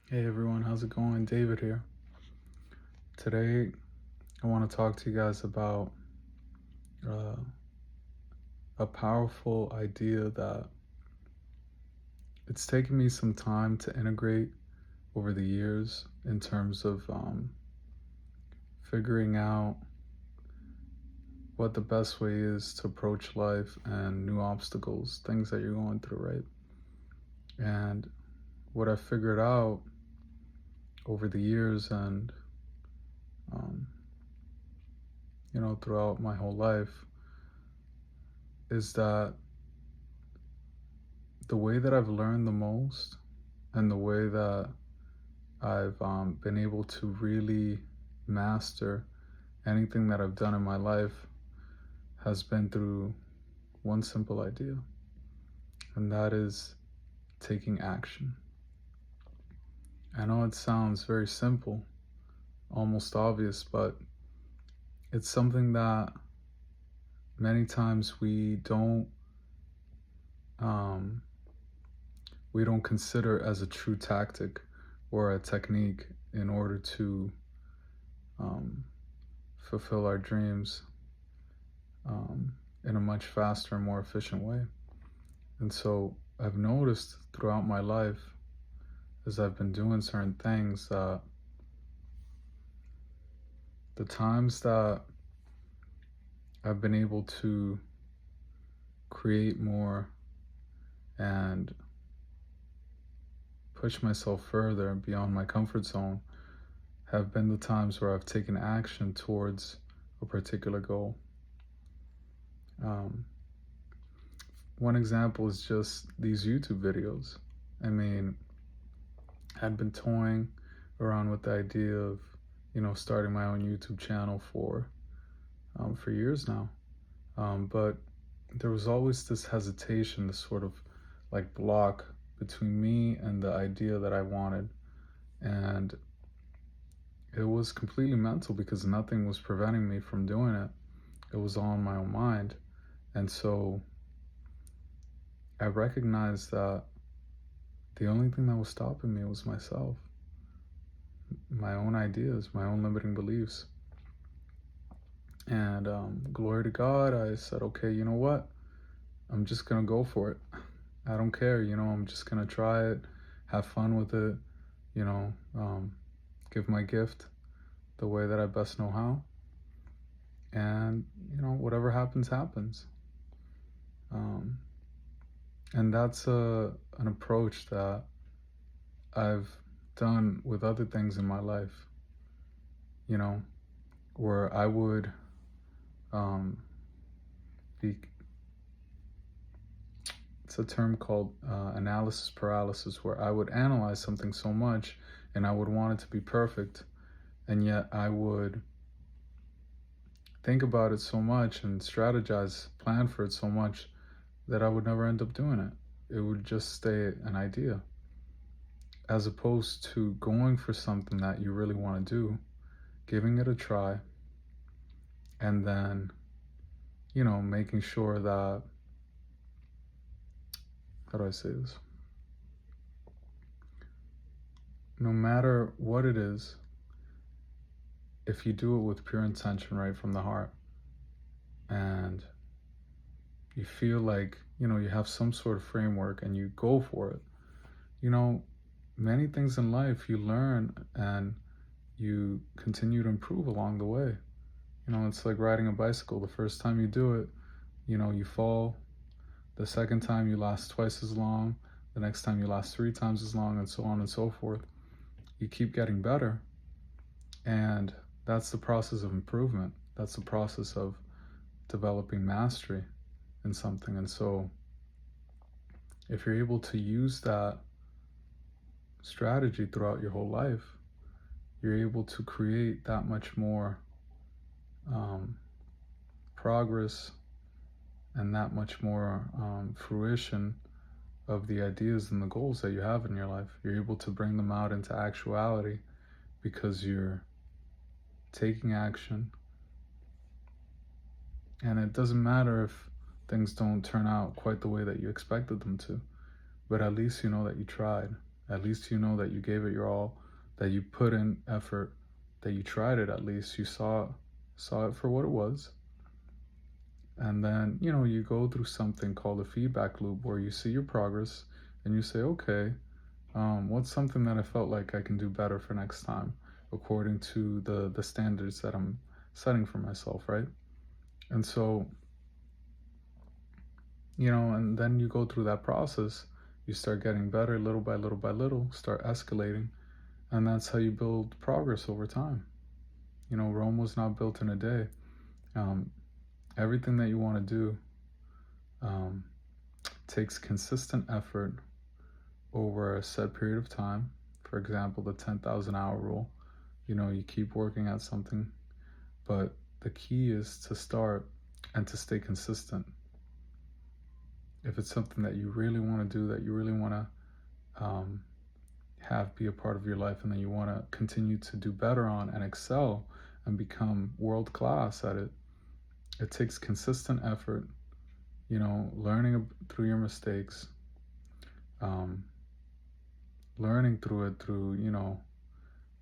Hey everyone, how's it going? David here. Today, I want to talk to you guys about uh, a powerful idea that it's taken me some time to integrate over the years in terms of figuring out what the best way is to approach life and new obstacles, things that you're going through, right? And what I figured out over the years and um, throughout my whole life is that the way that I've learned the most and the way that I've been able to really master anything that I've done in my life has been through one simple idea, and that is taking action. I know it sounds very simple, almost obvious, but it's something that many times um, we don't consider as a true tactic or a technique in order to um, fulfill our dreams um, in a much faster and more efficient way. And so I've noticed throughout my life, as I've been doing certain things, that the times that I've been able to create more and push myself further beyond my comfort zone have been the times where I've taken action towards a particular goal. Um, One example is just these YouTube videos. I mean, I'd been toying around with the idea of, starting my own YouTube channel for years now. But there was always this hesitation, this sort of like block between me and the idea that I wanted. And it was completely mental because nothing was preventing me from doing it. It was all in my own mind. And so I recognized that the only thing that was stopping me was myself, my own ideas, my own limiting beliefs. And glory to God, I said, okay, you know what? I'm just going to go for it. I don't care, I'm just going to try it, have fun with it, you know, um, give my gift the way that I best know how. And, whatever happens, happens. Um, and that's an approach that I've done with other things in my life, you know, where I would um, be, it's a term called analysis paralysis, where I would analyze something so much and I would want it to be perfect, and yet I would think about it so much and strategize, plan for it so much that I would never end up doing it. It would just stay an idea, as opposed to going for something that you really want to do, giving it a try, and then, making sure that, how do I say this? No matter what it is, if you do it with pure intention right from the heart, and you feel like, you have some sort of framework and you go for it, you know, many things in life you learn and you continue to improve along the way. It's like riding a bicycle. The first time you do it, you fall. The second time you last twice as long. The next time you last 3 times as long, and so on and so forth. You keep getting better. And that's the process of improvement. That's the process of developing mastery in something. And so if you're able to use that strategy throughout your whole life, you're able to create that much more um, progress and that much more fruition of the ideas and the goals that you have in your life. You're able to bring them out into actuality because you're taking action. And it doesn't matter if things don't turn out quite the way that you expected them to, but at least you know that you tried. At least you know that you gave it your all, that you put in effort, that you tried it. At least you saw it for what it was. And then, you go through something called a feedback loop where you see your progress and you say, okay, what's something that I felt like I can do better for next time according to the standards that I'm setting for myself, right? And so, and then you go through that process, you start getting better little by little by little, start escalating, and that's how you build progress over time. Rome was not built in a day. Um, Everything that you want to do um, takes consistent effort over a set period of time. For example, the 10,000 hour rule. You keep working at something, but the key is to start and to stay consistent. If it's something that you really want to do, that you really want to have be a part of your life, and then you want to continue to do better on and excel and become world class at it, it takes consistent effort, learning through your mistakes, um, learning through it through,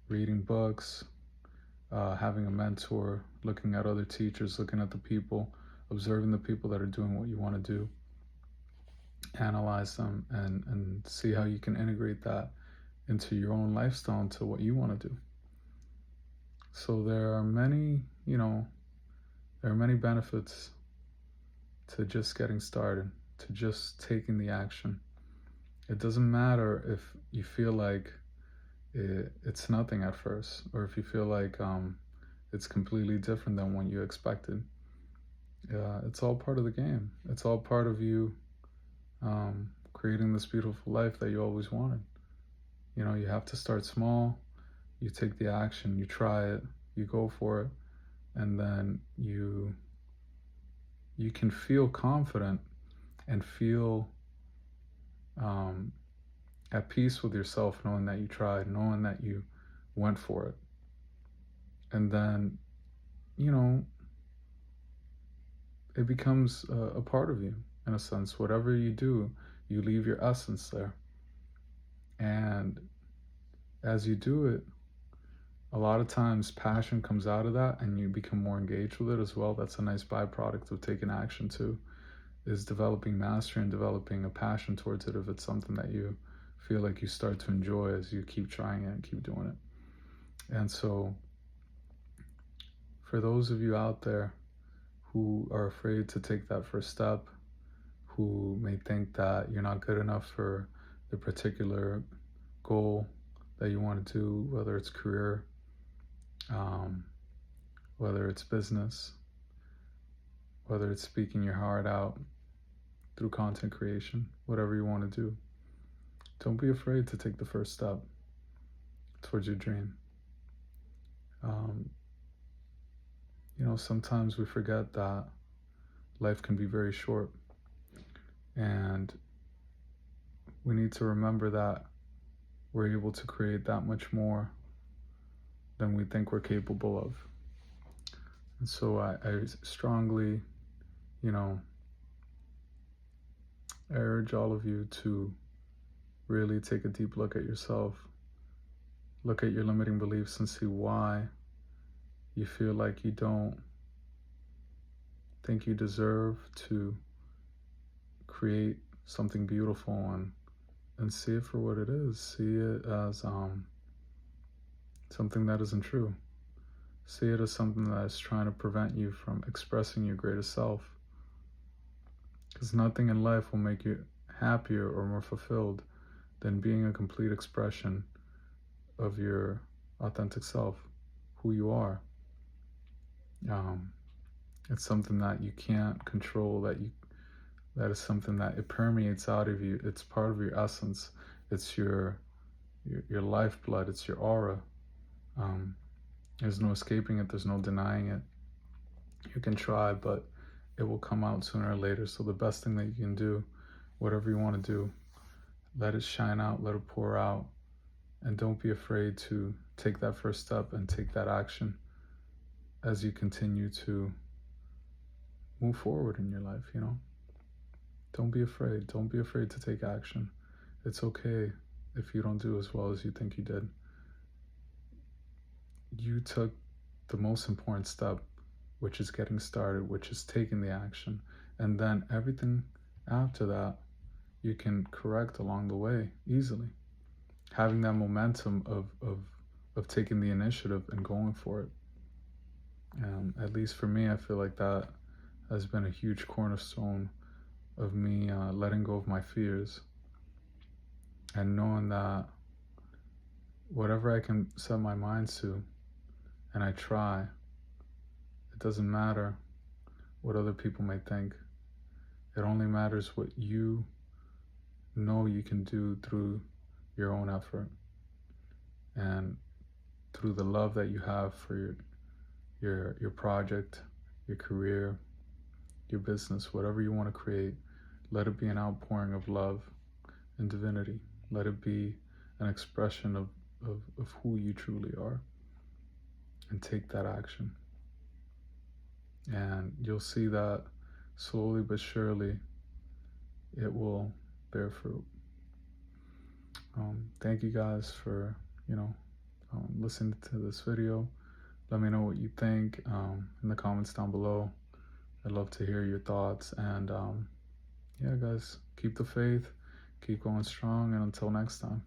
reading books, having a mentor, looking at other teachers, looking at the people, observing the people that are doing what you want to do, analyze them, and see how you can integrate that into your own lifestyle, into what you want to do. So there are many benefits to just getting started, to just taking the action. It doesn't matter if you feel like it's nothing at first, or if you feel like it's completely different than what you expected. It's all part of the game. It's all part of you creating this beautiful life that you always wanted. You have to start small. You take the action, you try it, you go for it, and then you can feel confident and feel at peace with yourself, knowing that you tried, knowing that you went for it. And then, it becomes a part of you, in a sense. Whatever you do, you leave your essence there. And as you do it, a lot of times passion comes out of that, and you become more engaged with it as well. That's a nice byproduct of taking action too, is developing mastery and developing a passion towards it if it's something that you feel like you start to enjoy as you keep trying it and keep doing it. And so for those of you out there who are afraid to take that first step, who may think that you're not good enough for the particular goal that you want to do, whether it's career, whether it's business, whether it's speaking your heart out through content creation, whatever you want to do, don't be afraid to take the first step towards your dream. Sometimes we forget that life can be very short, and we need to remember that we're able to create that much more than we think we're capable of. And so I strongly, I urge all of you to really take a deep look at yourself, look at your limiting beliefs, and see why you feel like you don't think you deserve to create something beautiful, and see it for what it is. See it as something that isn't true. See it as something that is trying to prevent you from expressing your greatest self. Because nothing in life will make you happier or more fulfilled than being a complete expression of your authentic self, who you are. It's something that you can't control, that is something that it permeates out of you. It's part of your essence. It's your lifeblood. It's your aura. There's no escaping it. There's no denying it. You can try, but it will come out sooner or later. So the best thing that you can do, whatever you want to do, let it shine out, let it pour out, and don't be afraid to take that first step and take that action as you continue to move forward in your life. Don't be afraid. Don't be afraid to take action. It's okay. if you don't do as well as you think you did. You took the most important step, which is getting started, which is taking the action. And then everything after that, you can correct along the way easily. Having that momentum of taking the initiative and going for it. And at least for me, I feel like that has been a huge cornerstone of me letting go of my fears and knowing that whatever I can set my mind to and I try, it doesn't matter what other people may think. It only matters what you know you can do through your own effort and through the love that you have for your project, your career, your business, whatever you want to create. Let it be an outpouring of love and divinity. Let it be an expression of who you truly are, and take that action. And you'll see that slowly but surely it will bear fruit. Thank you guys for listening to this video. Let me know what you think in the comments down below. I'd love to hear your thoughts. And yeah, guys, keep the faith, keep going strong, and until next time.